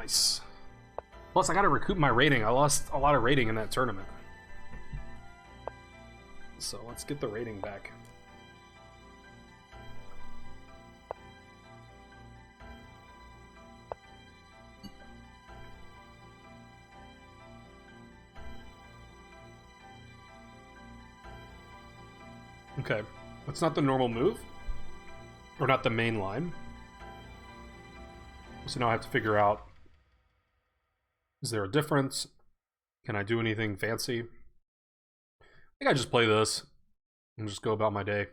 Nice. Plus, I gotta recoup my rating. I lost a lot of rating in that tournament. So let's get the rating back. Okay, that's not the normal move, or not the main line. So now I have to figure out, is there a difference? Can I do anything fancy? I think I just play this and just go about my day.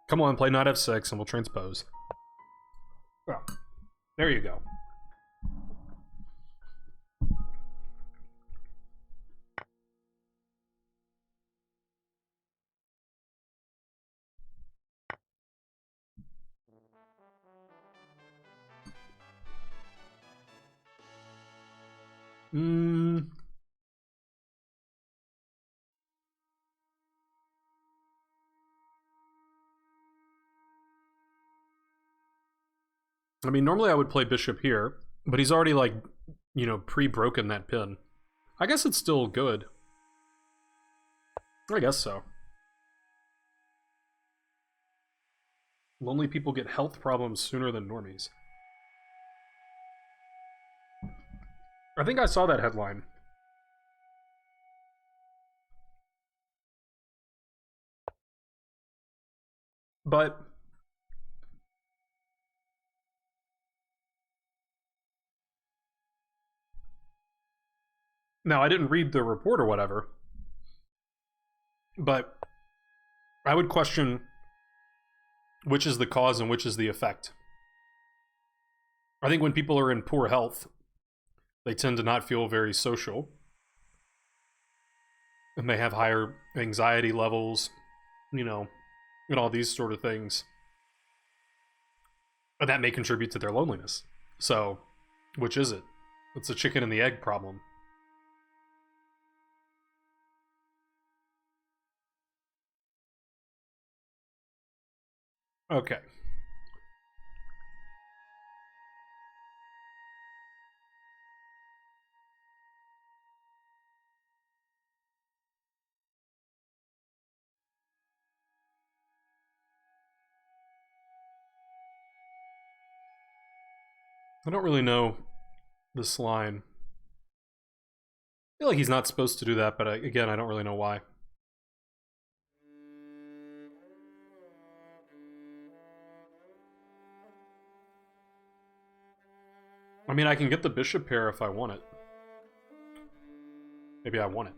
Come on, play knight f6 and we'll transpose. Well, there you go. I mean, normally I would play bishop here, but he's already, like, you know, pre-broken that pin. I guess it's still good. I guess so. Lonely people get health problems sooner than normies. I think I saw that headline. But now, I didn't read the report or whatever, but I would question which is the cause and which is the effect. I think when people are in poor health, they tend to not feel very social, and they have higher anxiety levels, you know, and all these sort of things. And that may contribute to their loneliness. So, which is it? It's a chicken and the egg problem. Okay. I don't really know this line. I feel like he's not supposed to do that, but again, I don't really know why. I mean, I can get the bishop pair if I want it. Maybe I want it.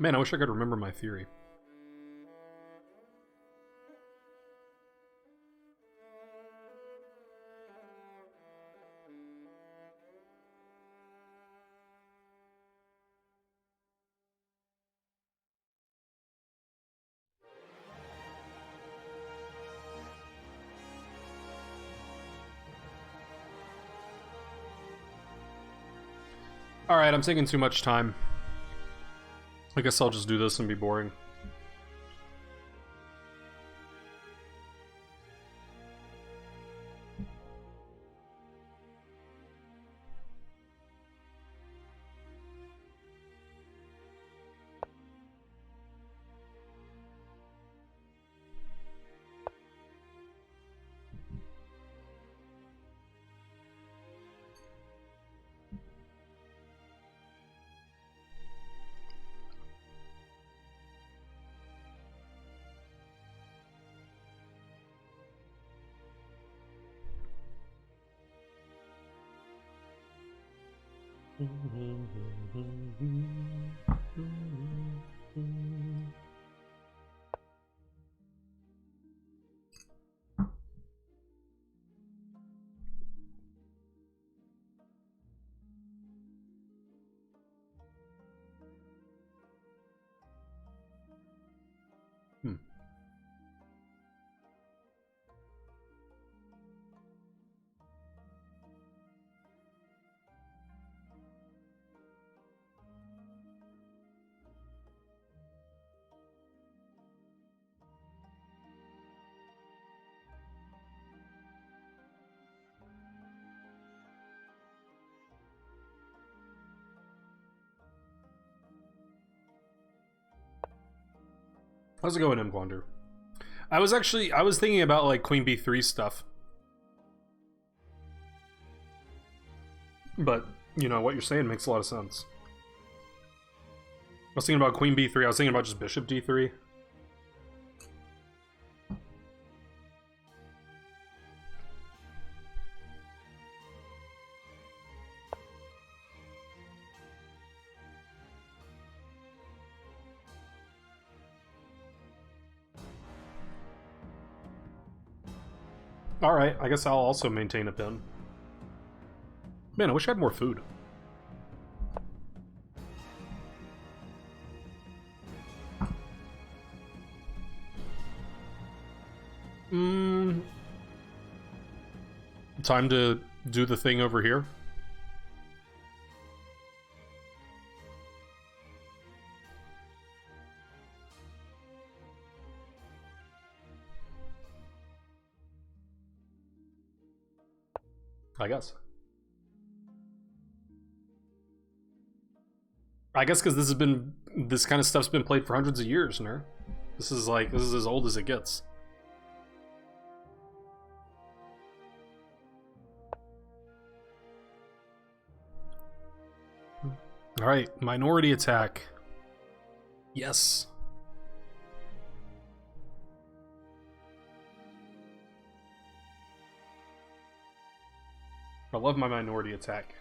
Man, I wish I could remember my theory. Alright, I'm taking too much time. I guess I'll just do this and be boring. How's it going, M. Gwander? I was thinking about like Queen B3 stuff. But, you know, what you're saying makes a lot of sense. I was thinking about Queen B3, I was thinking about just Bishop D3. Alright, I guess I'll also maintain a pin. Man, I wish I had more food. Time to do the thing over here. I guess because this kind of stuff's been played for hundreds of years, no? This is as old as it gets. All right, minority attack. Yes. I love my minority attack.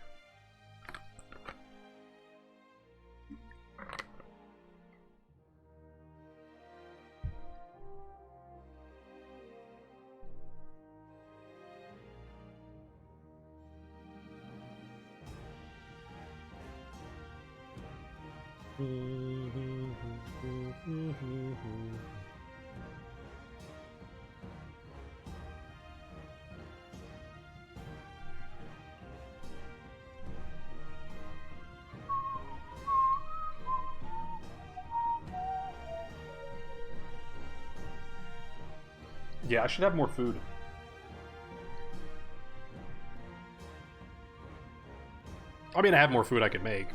Yeah, I should have more food. I mean, I have more food I could make.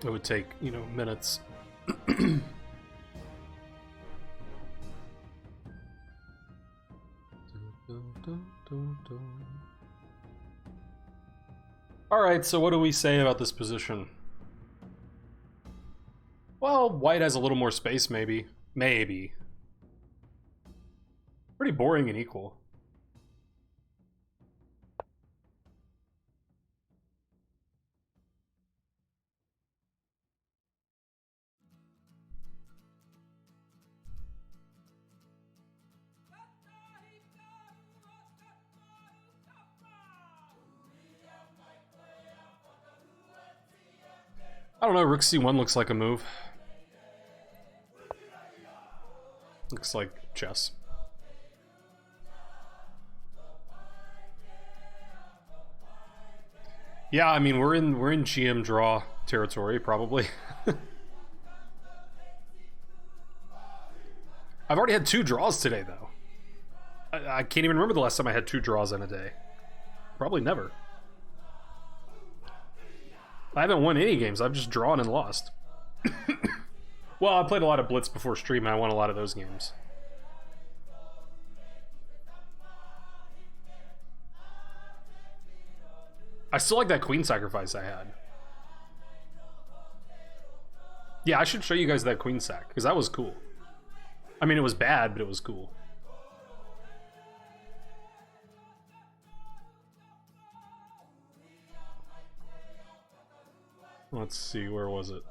It would take, you know, minutes. Alright, so what do we say about this position? Well, white has a little more space, maybe. Maybe. Pretty boring and equal. I don't know, Rook C1 looks like a move. Looks like chess. Yeah, I mean we're in GM draw territory probably. I've already had 2 draws today though. I can't even remember the last time I had 2 draws in a day. Probably never. I haven't won any games, I've just drawn and lost. Well, I played a lot of Blitz before stream and I won a lot of those games. I still like that queen sacrifice I had. Yeah, I should show you guys that queen sack, because that was cool. I mean, it was bad, but it was cool. Let's see, where was it?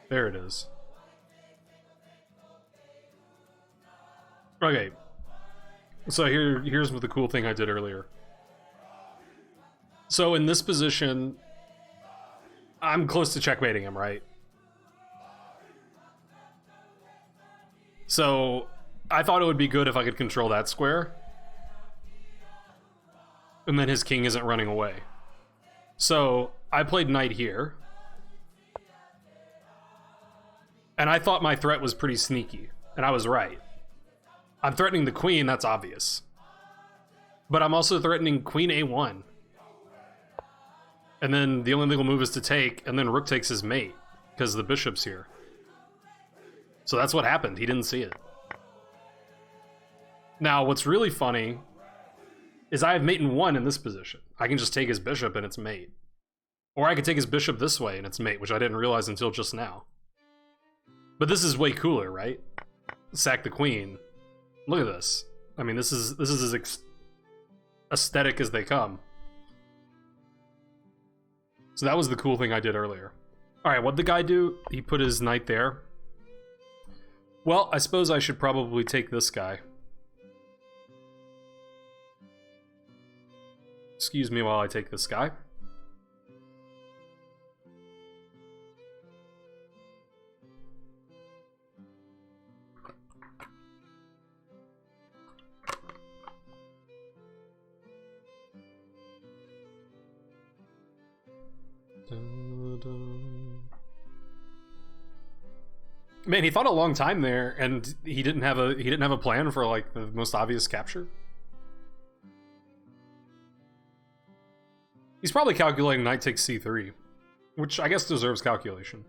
There it is. Okay. So here's the cool thing I did earlier. So in this position, I'm close to checkmating him, right? So I thought it would be good if I could control that square. And then his king isn't running away. So I played knight here. And I thought my threat was pretty sneaky. And I was right. I'm threatening the queen, that's obvious. But I'm also threatening queen a1. And then the only legal move is to take, and then rook takes his mate, because the bishop's here. So that's what happened. He didn't see it. Now, what's really funny is I have mate in 1 in this position. I can just take his bishop and it's mate. Or I could take his bishop this way and it's mate, which I didn't realize until just now. But this is way cooler, right? Sack the queen. Look at this. I mean, this is as aesthetic as they come. So that was the cool thing I did earlier. Alright, what'd the guy do? He put his knight there. Well, I suppose I should probably take this guy. Excuse me while I take this guy. Man, he thought a long time there, and he didn't have a plan for like the most obvious capture. He's probably calculating knight takes c3, which I guess deserves calculation.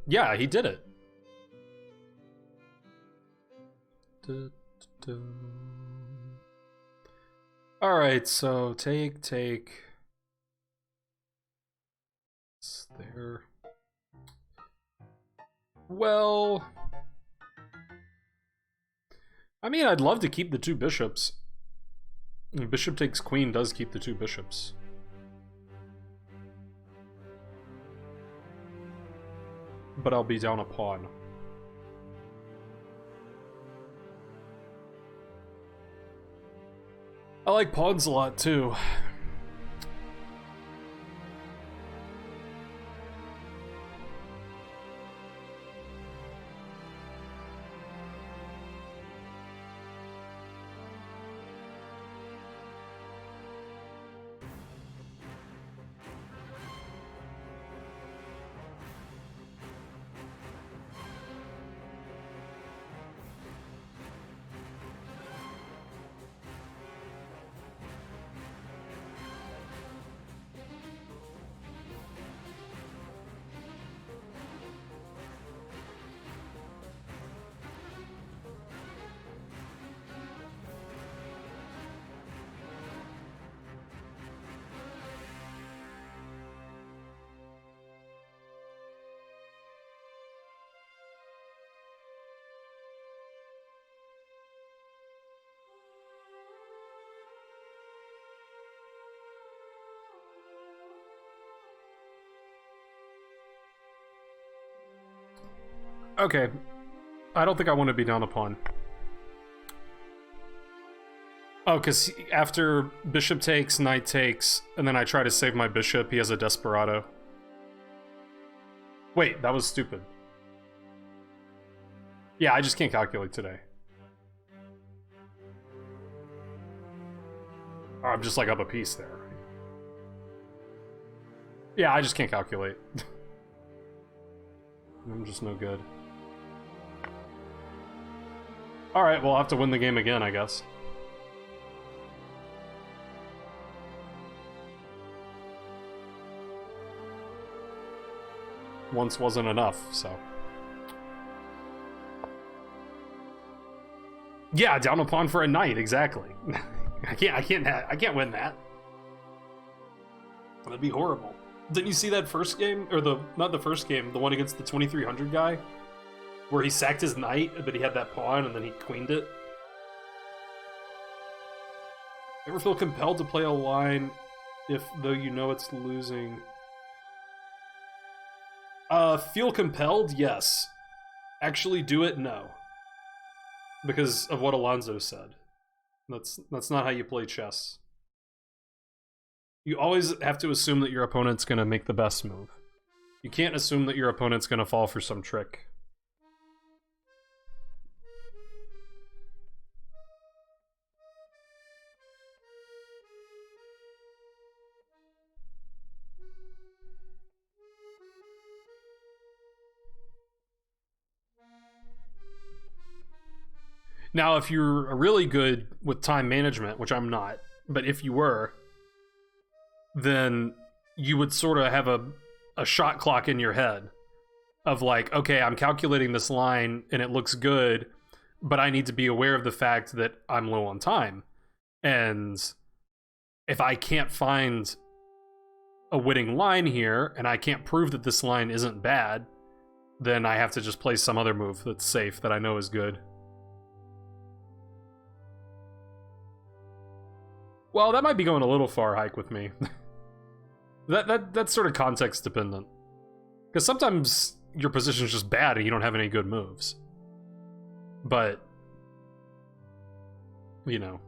Yeah, he did it. Alright, so take. It's there. Well, I mean, I'd love to keep the 2 bishops. Bishop takes queen does keep the 2 bishops. But I'll be down a pawn. I like pawns a lot too. Okay. I don't think I want to be down a pawn. Oh, because after bishop takes, knight takes, and then I try to save my bishop, he has a desperado. Wait, that was stupid. Yeah, I just can't calculate today. Oh, I'm just like up a piece there. Yeah, I just can't calculate. I'm just no good. Alright, well, I'll have to win the game again, I guess. Once wasn't enough, so. Yeah, down a pawn for a knight, exactly. I can't win that. That'd be horrible. Didn't you see that first game? Or not the first game, the one against the 2300 guy? Where he sacked his knight, but he had that pawn, and then he queened it? Ever feel compelled to play a line though you know it's losing? Feel compelled? Yes. Actually do it? No. Because of what Alonso said. That's not how you play chess. You always have to assume that your opponent's gonna make the best move. You can't assume that your opponent's gonna fall for some trick. Now, if you're really good with time management, which I'm not, but if you were, then you would sort of have a shot clock in your head of like, okay, I'm calculating this line and it looks good, but I need to be aware of the fact that I'm low on time. And if I can't find a winning line here and I can't prove that this line isn't bad, then I have to just play some other move that's safe that I know is good. Well, that might be going a little far, Hike, with me. That's sort of context dependent. Because sometimes your position's just bad and you don't have any good moves. But, you know.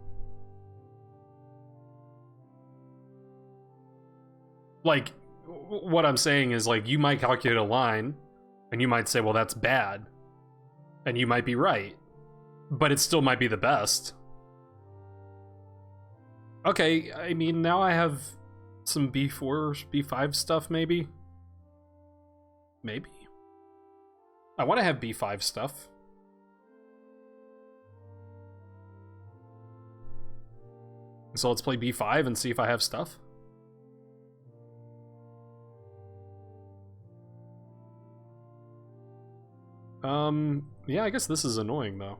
Like, what I'm saying is, like, you might calculate a line, and you might say, well, that's bad. And you might be right. But it still might be the best. Okay, I mean, now I have some b4, b5 stuff, maybe? Maybe? I want to have b5 stuff. So let's play b5 and see if I have stuff. Yeah, I guess this is annoying, though.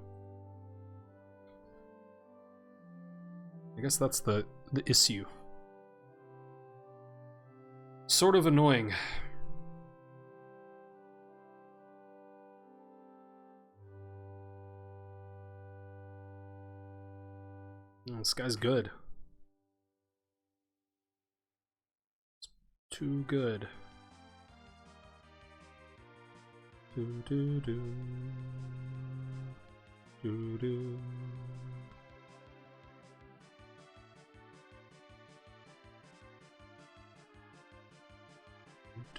I guess that's the issue. Sort of annoying. Oh, this guy's good. It's too good. Do do do. Do do.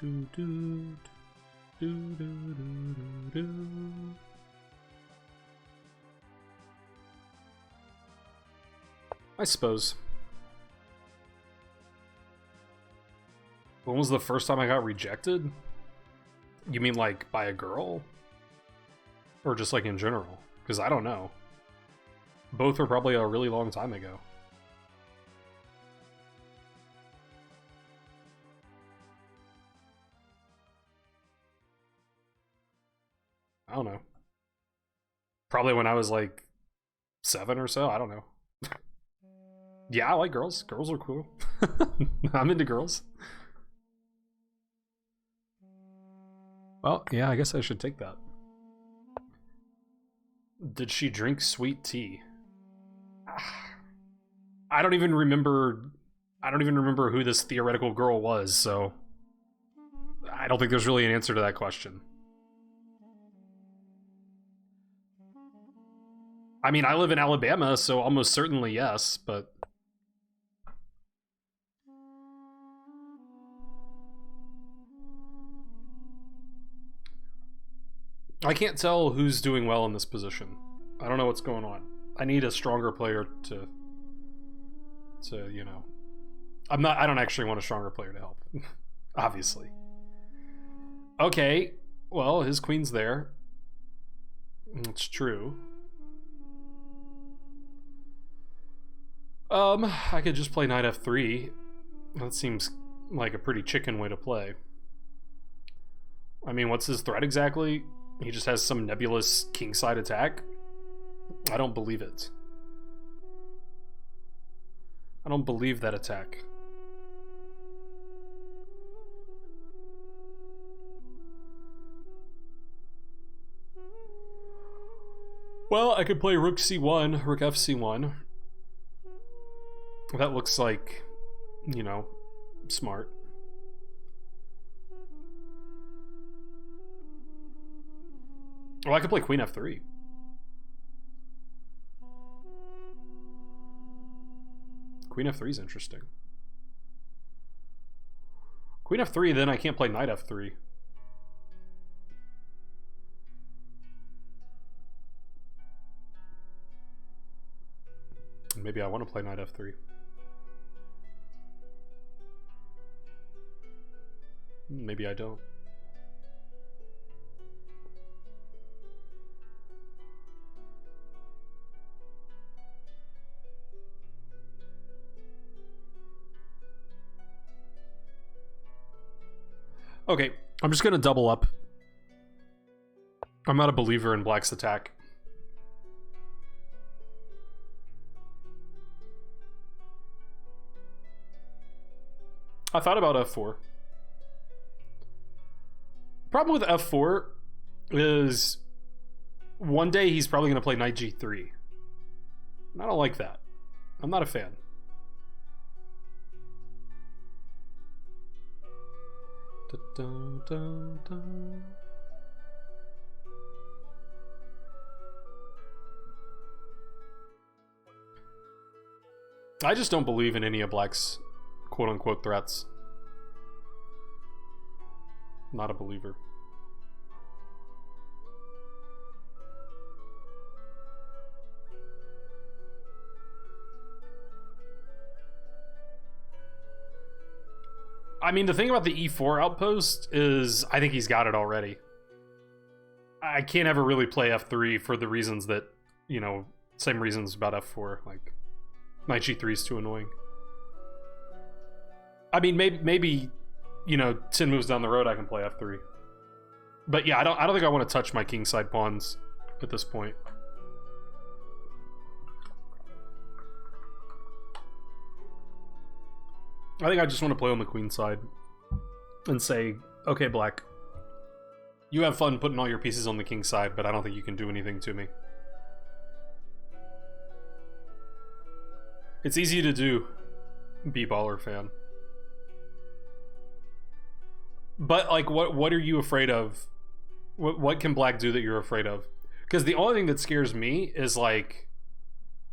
Do do do do do do do. I suppose. When was the first time I got rejected? You mean like by a girl? Or just like in general? Because I don't know. Both were probably a really long time ago. I don't know. Probably when I was like 7 or so. I don't know. Yeah, I like girls. Girls are cool. I'm into girls. Well, yeah, I guess I should take that. Did she drink sweet tea? I don't even remember who this theoretical girl was, so I don't think there's really an answer to that question. I mean, I live in Alabama, so almost certainly yes, but I can't tell who's doing well in this position. I don't know what's going on. I need a stronger player to you know. I don't actually want a stronger player to help. Obviously. Okay, well, his queen's there. It's true. I could just play knight f3. That seems like a pretty chicken way to play. I mean, what's his threat exactly? He just has some nebulous kingside attack. I don't believe it. I don't believe that attack. Well, I could play rook c1, rook fc1. That looks like, you know, smart. Well, I could play queen f3. Queen f3 is interesting. Queen f3, then I can't play knight f3. Maybe I want to play knight f3. Maybe I don't. Okay, I'm just gonna double up. I'm not a believer in black's attack. I thought about f4. The problem with f4 is one day he's probably going to play knight g3. And I don't like that. I'm not a fan. Da, da, da, da. I just don't believe in any of black's quote-unquote threats. Not a believer. I mean, the thing about the e4 outpost is I think he's got it already. I can't ever really play f3 for the reasons that, you know, same reasons about f4. Like, knight g3 is too annoying. I mean, maybe, you know, 10 moves down the road I can play f3. But yeah, I don't think I want to touch my kingside pawns at this point. I think I just want to play on the queen side and say, okay, black, you have fun putting all your pieces on the king side, but I don't think you can do anything to me. It's easy to do, B-baller fan. But, like, what are you afraid of? What can black do that you're afraid of? Because the only thing that scares me is, like,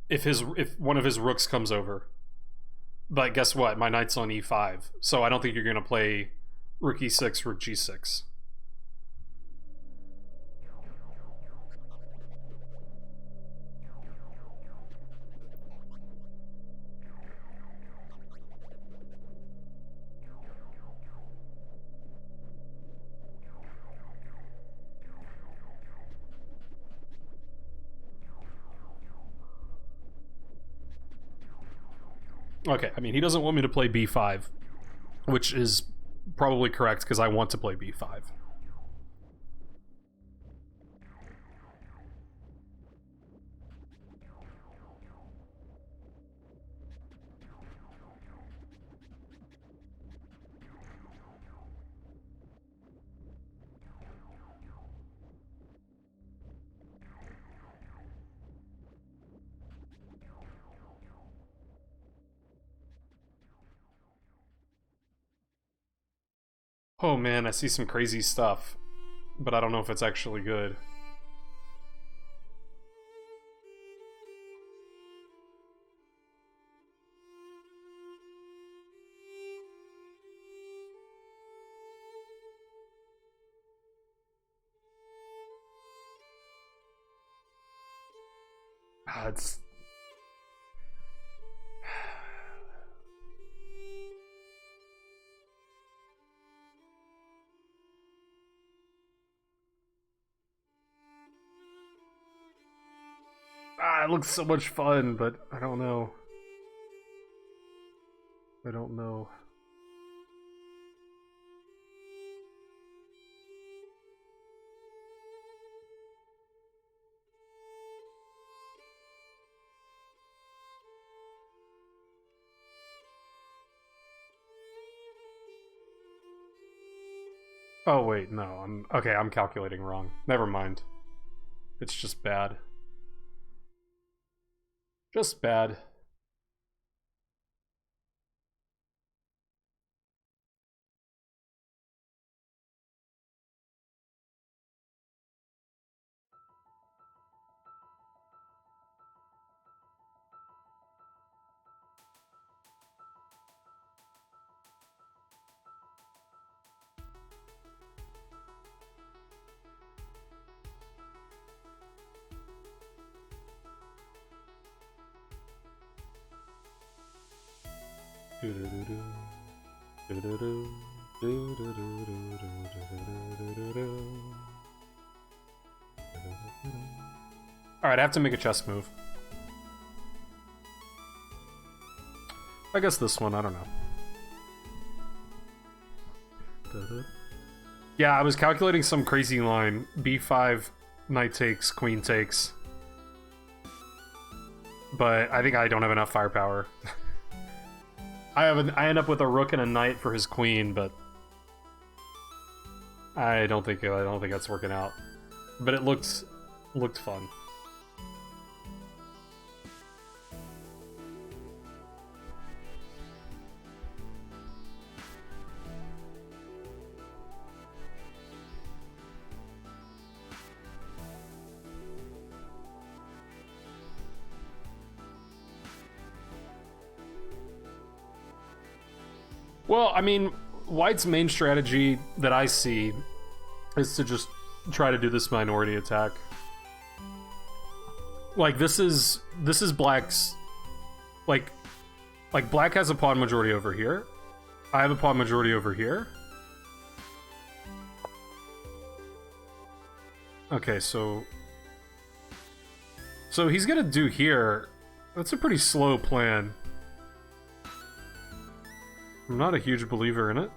if one of his rooks comes over. But guess what? My knight's on e5, so I don't think you're going to play rook e6, rook g6. Okay, I mean, he doesn't want me to play b5, which is probably correct because I want to play b5. Oh man, I see some crazy stuff, but I don't know if it's actually good. It's... it looks so much fun, but I don't know. I don't know. Oh wait, no. I'm calculating wrong. Never mind. It's just bad. Just bad. Alright, I have to make a chess move. I guess this one, I don't know. Yeah, I was calculating some crazy line. B5, knight takes, queen takes. But I think I don't have enough firepower. I end up with a rook and a knight for his queen, but I don't think that's working out. But it looked fun. Well, I mean, White's main strategy that I see is to just try to do this minority attack. Like this is Black's like Black has a pawn majority over here. I have a pawn majority over here. Okay, so he's gonna do here. That's a pretty slow plan. I'm not a huge believer in it.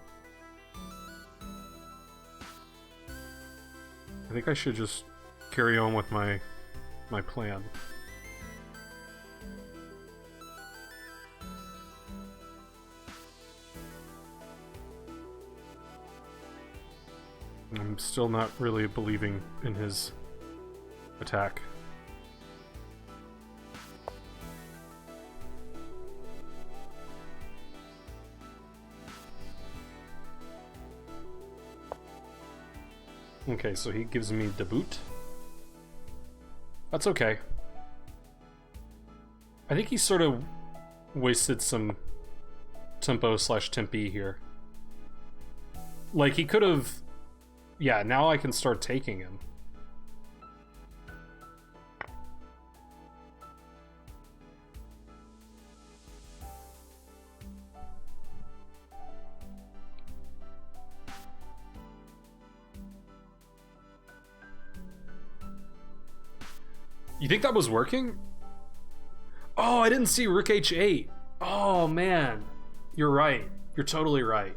I think I should just carry on with my plan. I'm still not really believing in his attack. Okay, so he gives me debut. That's okay. I think he sort of wasted some tempo/tempi here. Like, he could have... Yeah, now I can start taking him. You think that was working? Oh, I didn't see Rook H8. Oh, man. You're right. You're totally right.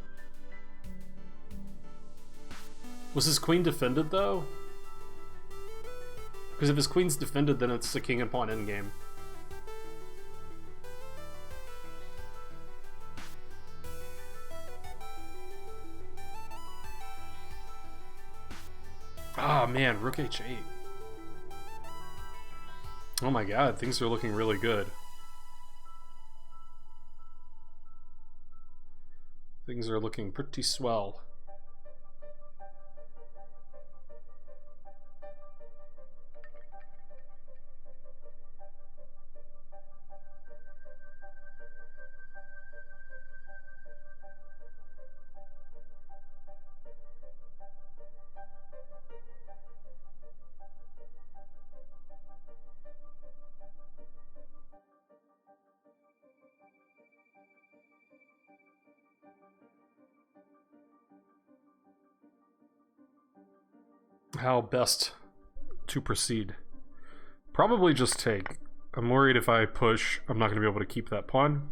Was his queen defended, though? Because if his queen's defended, then it's the king and pawn endgame. Ah, man. Rook H8. Oh my god, things are looking really good. Things are looking pretty swell. How best to proceed? Probably just take. I'm worried if I push, I'm not going to be able to keep that pawn.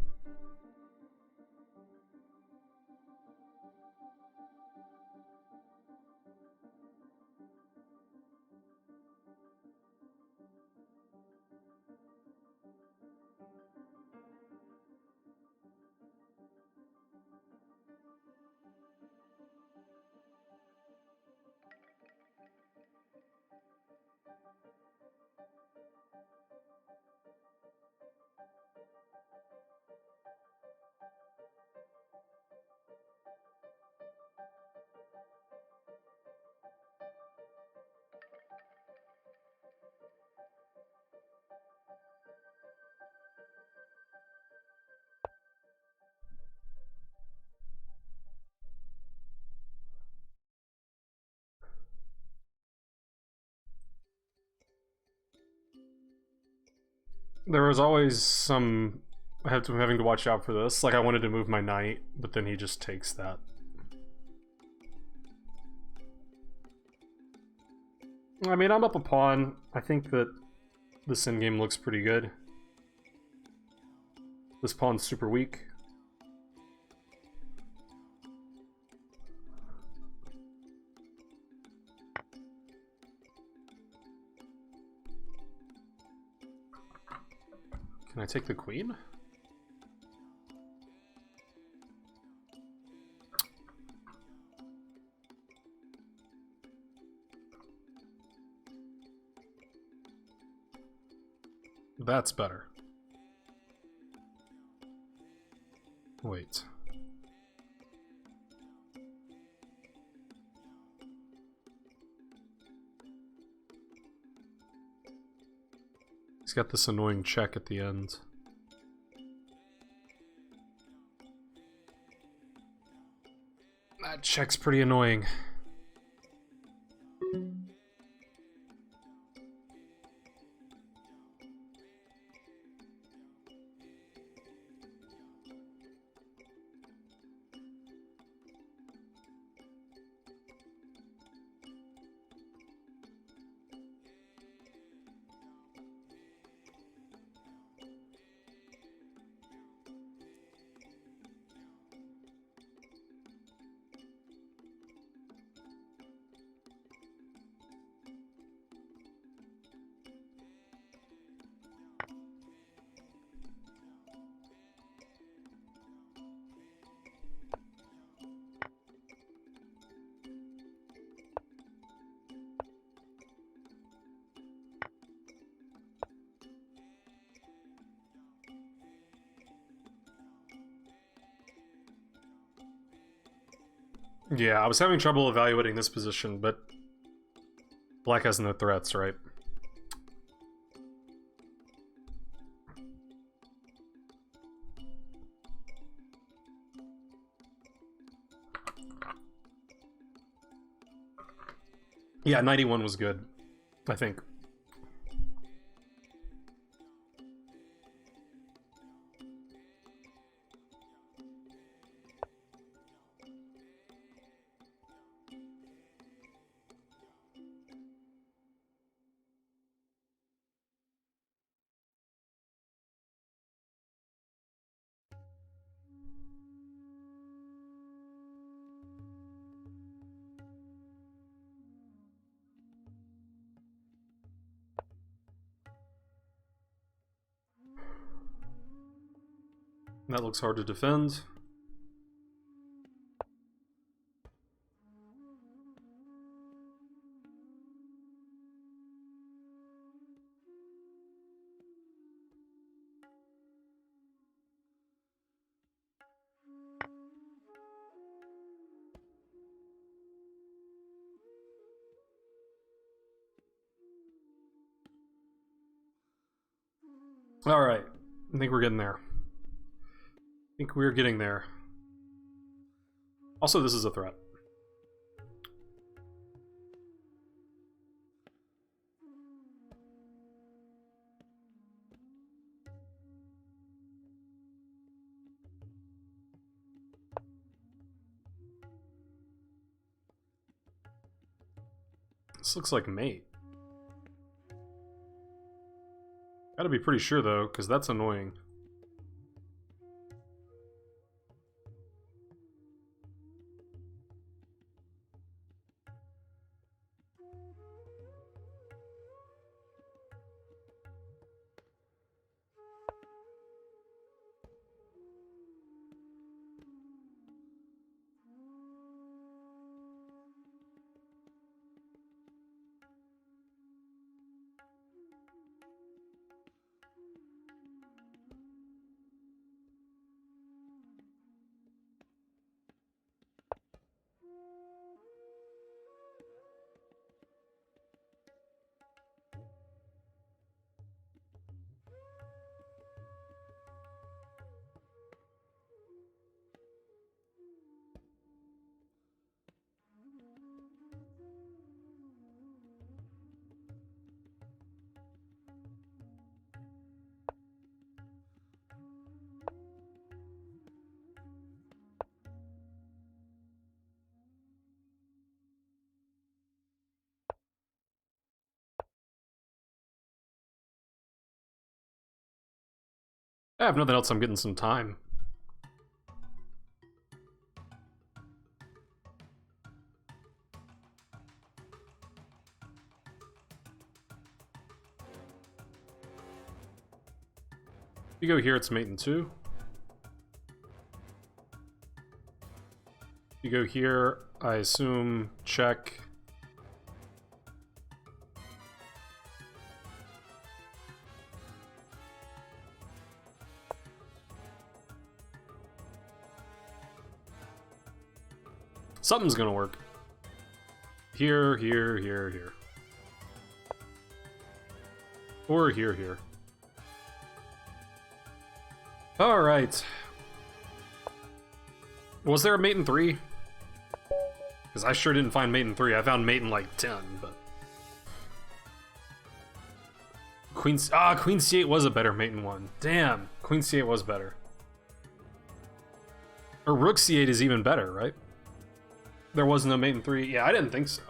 There was always some... having to watch out for this. Like, I wanted to move my knight, but then he just takes that. I mean, I'm up a pawn. I think that this endgame looks pretty good. This pawn's super weak. Can I take the queen? That's better. Wait. He's got this annoying check at the end. That check's pretty annoying. Yeah, I was having trouble evaluating this position, but black has no threats, right? Yeah, 91 was good, I think. That looks hard to defend. Alright, I think we're getting there. I think we're getting there. Also, this is a threat. This looks like mate. Gotta be pretty sure though, because that's annoying. I have nothing else, I'm getting some time. You go here, it's mate in 2. You go here, I assume check. Something's gonna work. Here, here, here, here. Or here, here. Alright. Was there a mate in 3? Because I sure didn't find mate in 3. I found mate in like 10, but... Queen C8 was a better mate in 1. Damn, Queen C8 was better. Or Rook C8 is even better, right? There was no mate in 3. Yeah, I didn't think so.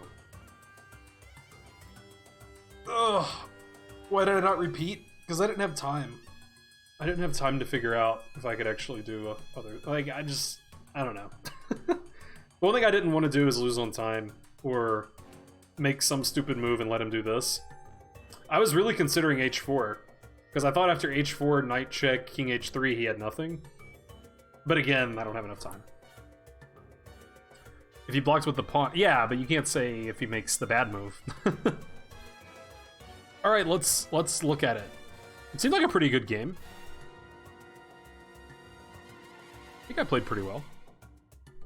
Ugh. Why did I not repeat? Because I didn't have time. I didn't have time to figure out if I could actually do other... Like, I don't know. The one thing I didn't want to do is lose on time, or make some stupid move and let him do this. I was really considering h4, because I thought after h4, knight check, king h3, he had nothing. But again, I don't have enough time. If he blocks with the pawn... Yeah, but you can't say if he makes the bad move. Alright, let's look at it. It seemed like a pretty good game. I think I played pretty well.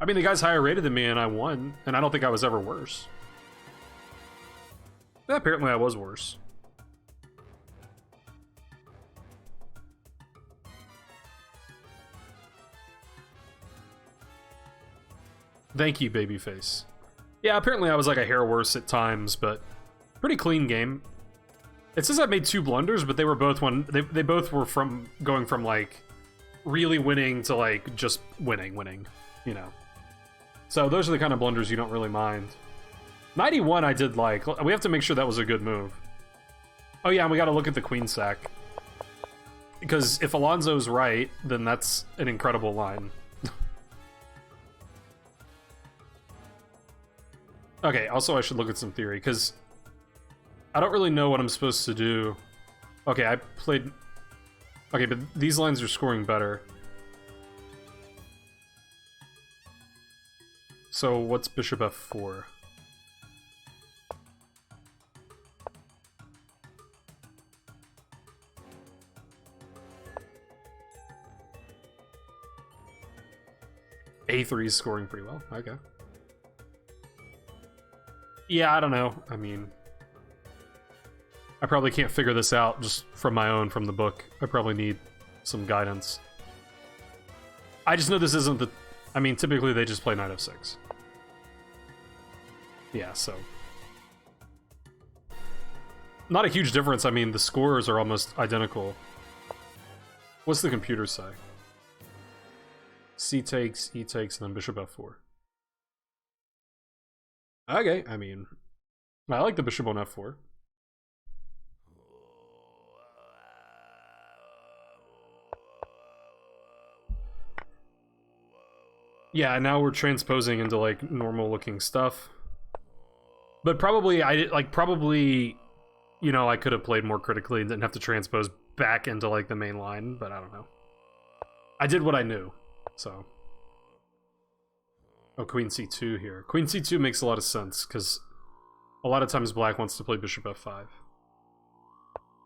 I mean, the guy's higher rated than me and I won, and I don't think I was ever worse. Yeah, apparently I was worse. Thank you, babyface. Yeah, apparently I was like a hair worse at times, but pretty clean game. It says I made 2 blunders, but they were both they both were from going from like really winning to like just winning, you know. So those are the kind of blunders you don't really mind. 91 I did like. We have to make sure that was a good move. Oh yeah, and we got to look at the queen sack. Because if Alonso's right, then that's an incredible line. Okay, also I should look at some theory, because I don't really know what I'm supposed to do. Okay, I played... Okay, but these lines are scoring better. So what's bishop f4? A3 is scoring pretty well, okay. Yeah, I don't know. I mean, I probably can't figure this out just from the book. I probably need some guidance. I just know this isn't the... I mean, typically they just play knight f6. Yeah, so... Not a huge difference. I mean, the scores are almost identical. What's the computer say? C takes, E takes, and then bishop f4. Okay, I mean, I like the bishop on f4. Yeah, now we're transposing into like normal looking stuff. But probably you know, I could have played more critically and didn't have to transpose back into like the main line, but I don't know. I did what I knew, so. Oh, queen c2 here. Queen c2 makes a lot of sense, because a lot of times black wants to play bishop f5.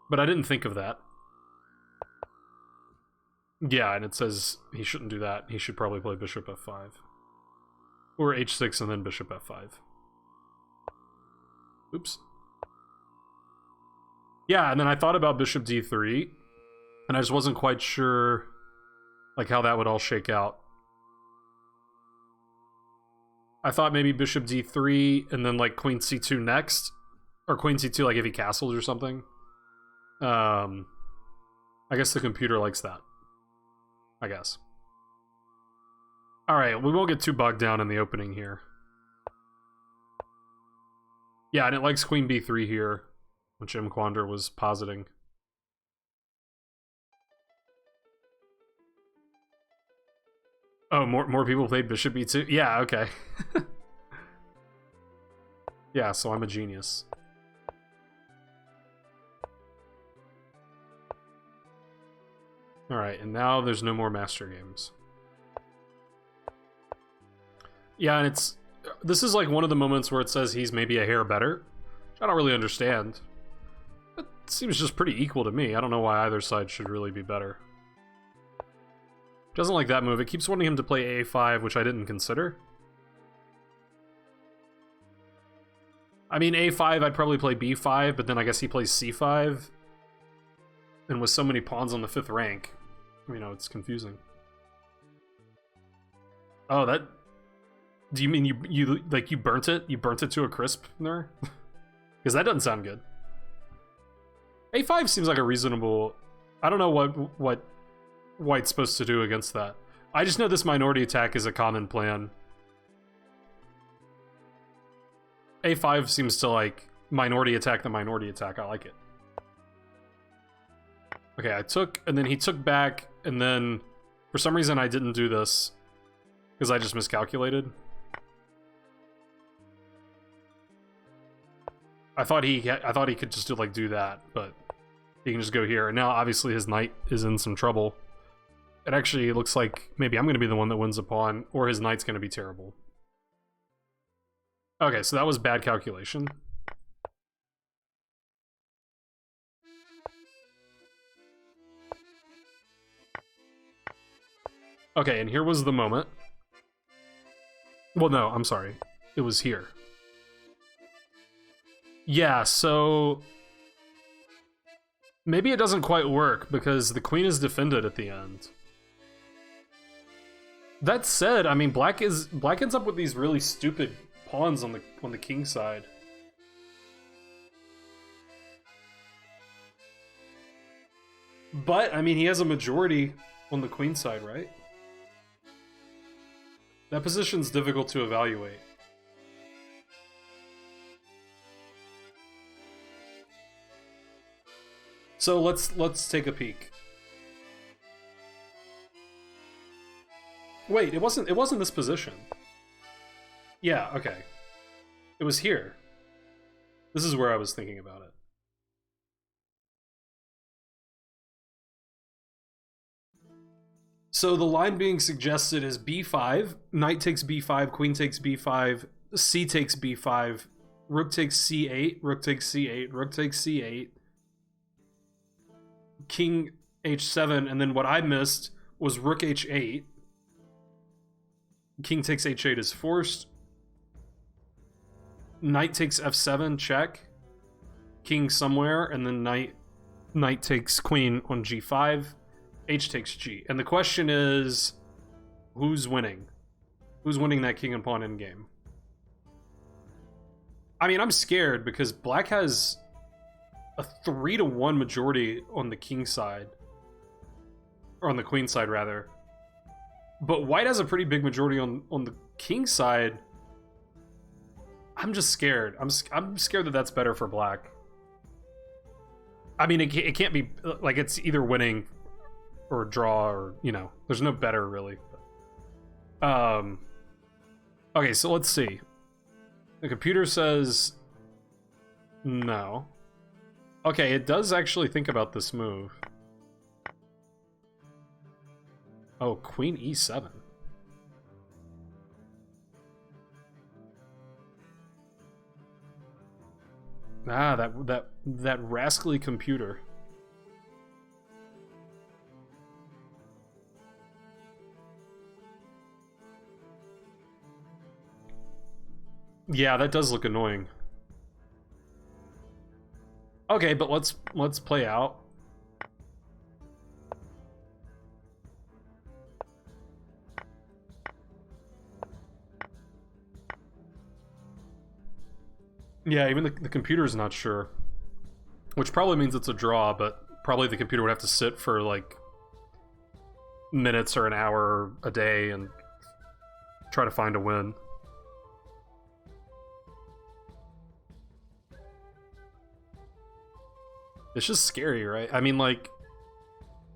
But I didn't think of that. Yeah, and it says he shouldn't do that. He should probably play bishop f5. Or h6 and then bishop f5. Oops. Yeah, and then I thought about bishop d3, and I just wasn't quite sure like how that would all shake out. I thought maybe bishop d3 and then like queen c2 next, or queen c2 like if he castles or something. I guess the computer likes that. I guess. Alright, we won't get too bogged down in the opening here. Yeah, and it likes queen b3 here, which M. Quander was positing. Oh, more people played bishop e2. Yeah, okay. Yeah, so I'm a genius. All right, and now there's no more master games. Yeah, and this is like one of the moments where it says he's maybe a hair better, which I don't really understand. It seems just pretty equal to me. I don't know why either side should really be better. Doesn't like that move. It keeps wanting him to play a5, which I didn't consider. I mean, a5, I'd probably play b5, but then I guess he plays c5. And with so many pawns on the 5th rank, you know, it's confusing. Oh, that... Do you mean you burnt it? You burnt it to a crisp there? Because that doesn't sound good. a5 seems like a reasonable... I don't know what White's supposed to do against that. I just know this minority attack is a common plan. a5 seems to like minority attack the minority attack. I like it. Okay, I took, and then he took back, and then for some reason I didn't do this because I just miscalculated. I thought he could just do that, but he can just go here. And now obviously his knight is in some trouble. It actually looks like maybe I'm going to be the one that wins a pawn, or his knight's going to be terrible. Okay, so that was bad calculation. Okay, and here was the moment. Well, no, I'm sorry. It was here. Yeah, so... maybe it doesn't quite work, because the queen is defended at the end. That said, I mean, black ends up with these really stupid pawns on the king side. But, I mean, he has a majority on the queen side, right? That position's difficult to evaluate. So let's take a peek. Wait, it wasn't this position. Yeah, okay. It was here. This is where I was thinking about it. So the line being suggested is b5, knight takes b5, queen takes b5, c takes b5, rook takes c8, rook takes c8, rook takes c8, king h7, and then what I missed was rook h8. King takes h8 is forced. Knight takes f7, check. King somewhere, and then knight takes queen on g5. H takes g. And the question is, who's winning? Who's winning that king and pawn endgame? I mean, I'm scared because black has a 3-1 majority on the king side. Or on the queen side, rather. But white has a pretty big majority on the king side. I'm just scared. I'm scared that that's better for black. I mean, it can't be... like, it's either winning or draw, or, you know, there's no better, really. Okay, so let's see. The computer says... no. Okay, it does actually think about this move. Oh, queen e7. Ah, that rascally computer. Yeah, that does look annoying. Okay, but let's play out. Yeah, even the computer's not sure. Which probably means it's a draw, but probably the computer would have to sit for like minutes or an hour or a day and try to find a win. It's just scary, right? I mean, like,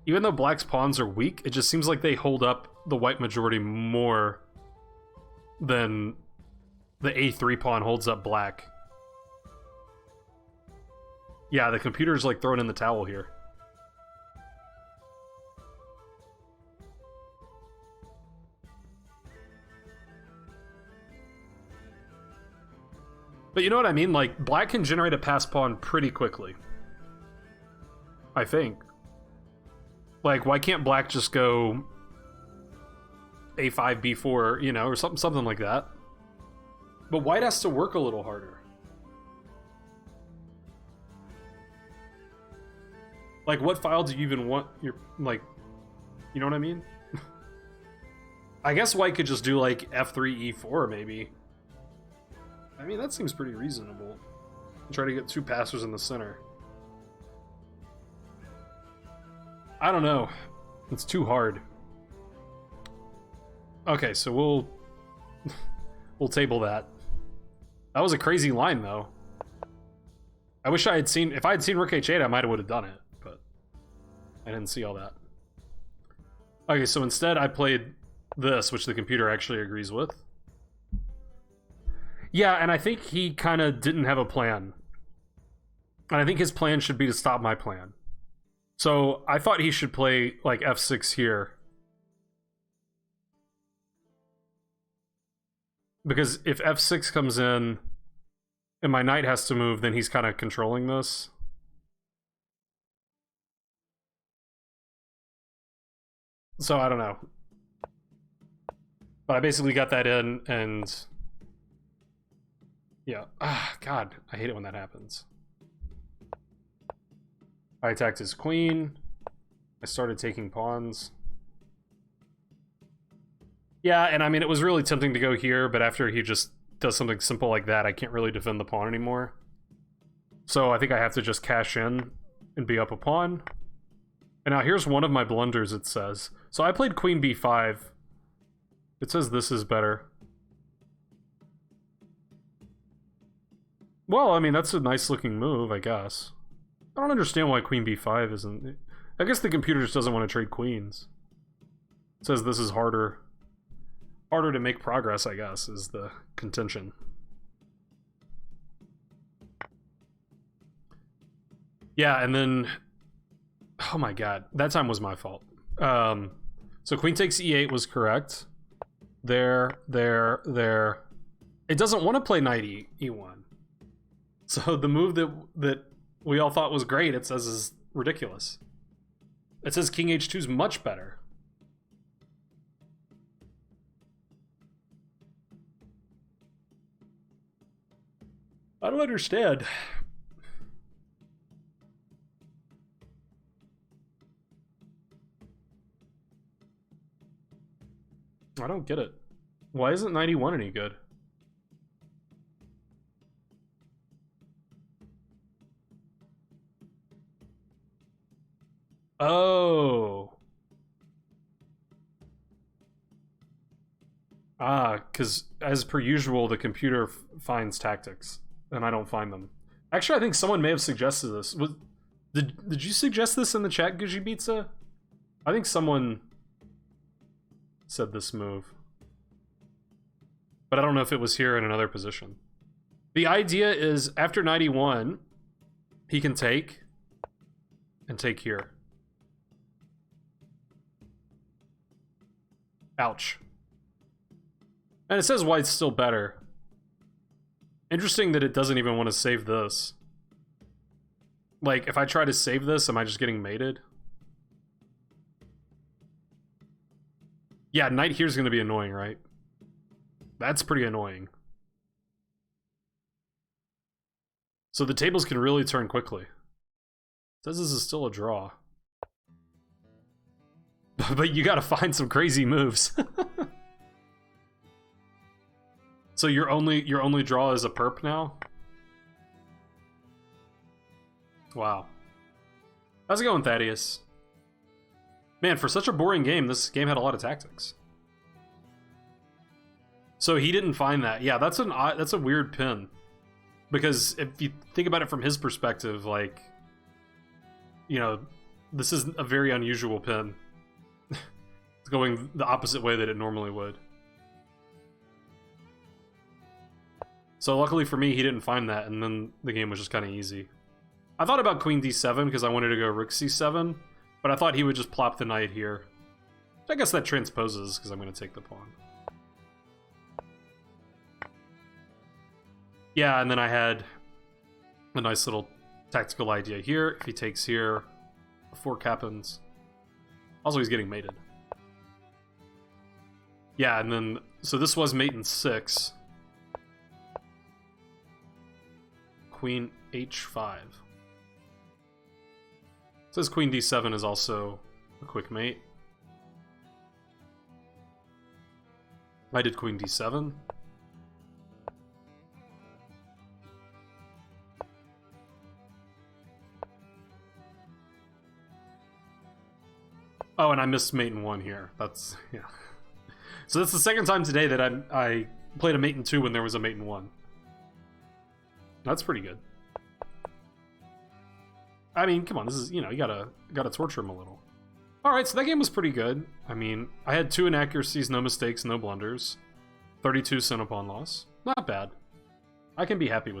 Even though black's pawns are weak, it just seems like they hold up the white majority more than the a3 pawn holds up black. Yeah, the computer's like throwing in the towel here. But you know what I mean? Like, black can generate a pass pawn pretty quickly. I think. Like, why can't black just go a5, b4, you know, or something like that? But white has to work a little harder. Like, what file do you even want your, like, you know what I mean? I guess white could just do, like, f3, e4, maybe. I mean, that seems pretty reasonable. Try to get two passers in the center. I don't know. It's too hard. Okay, so we'll we'll table that. That was a crazy line, though. I wish I had seen... If I had seen rook h8, I might have would have done it, but I didn't see all that. Okay, so instead I played this, which the computer actually agrees with. Yeah, and I think he kind of didn't have a plan. And I think his plan should be to stop my plan. So I thought he should play, like, f6 here. Because if f6 comes in and my knight has to move, then he's kind of controlling this. So I don't know. But I basically got that in, and... yeah. Ah, God, I hate it when that happens. I attacked his queen. I started taking pawns. Yeah, and I mean, it was really tempting to go here, but after he just does something simple like that, I can't really defend the pawn anymore. So I think I have to just cash in and be up a pawn. And now here's one of my blunders, it says. So I played queen b5. It says this is better. Well, I mean, that's a nice looking move, I guess. I don't understand why queen b5 isn't... I guess the computer just doesn't want to trade queens. It says this is harder. Harder to make progress, I guess, is the contention. Yeah, and then... oh my god, that time was my fault. So queen takes e8 was correct. There. It doesn't want to play knight e1. So the move that we all thought was great, it says is ridiculous. It says king h2 is much better. I don't understand. I don't get it. Why isn't 91 any good? Oh. Ah, because as per usual, the computer finds tactics, and I don't find them. Actually, I think someone may have suggested this. Did you suggest this in the chat, Guji Pizza? I think someone said this move. But I don't know if it was here in another position. The idea is, after 91, he can take, and take here. Ouch. And it says white's still better. Interesting that it doesn't even want to save this. Like, if I try to save this, am I just getting mated? Yeah, knight here's going to be annoying, right? That's pretty annoying. So the tables can really turn quickly. It says this is still a draw. But you gotta find some crazy moves. So your only draw is a perp now? Wow. How's it going, Thaddeus? Man, for such a boring game, this game had a lot of tactics. So he didn't find that. Yeah, that's a weird pin. Because if you think about it from his perspective, like, you know, This is a very unusual pin. It's going the opposite way that it normally would. So luckily for me, he didn't find that, and then the game was just kind of easy. I thought about queen d7 because I wanted to go rook c7, but I thought he would just plop the knight here. I guess that transposes because I'm going to take the pawn. Yeah, and then I had a nice little tactical idea here. If he takes here, a fork happens. Also, he's getting mated. Yeah, and then, so this was mate in 6. Queen h5. It says queen d7 is also a quick mate. I did queen d7. Oh, and I missed mate in 1 here. That's, yeah. So that's the second time today that I played a mate in 2 when there was a mate in 1. That's pretty good. I mean, come on, this is, you know, you gotta torture him a little. Alright, so that game was pretty good. I mean, I had 2 inaccuracies, no mistakes, no blunders. 32 center pawn loss. Not bad. I can be happy with that.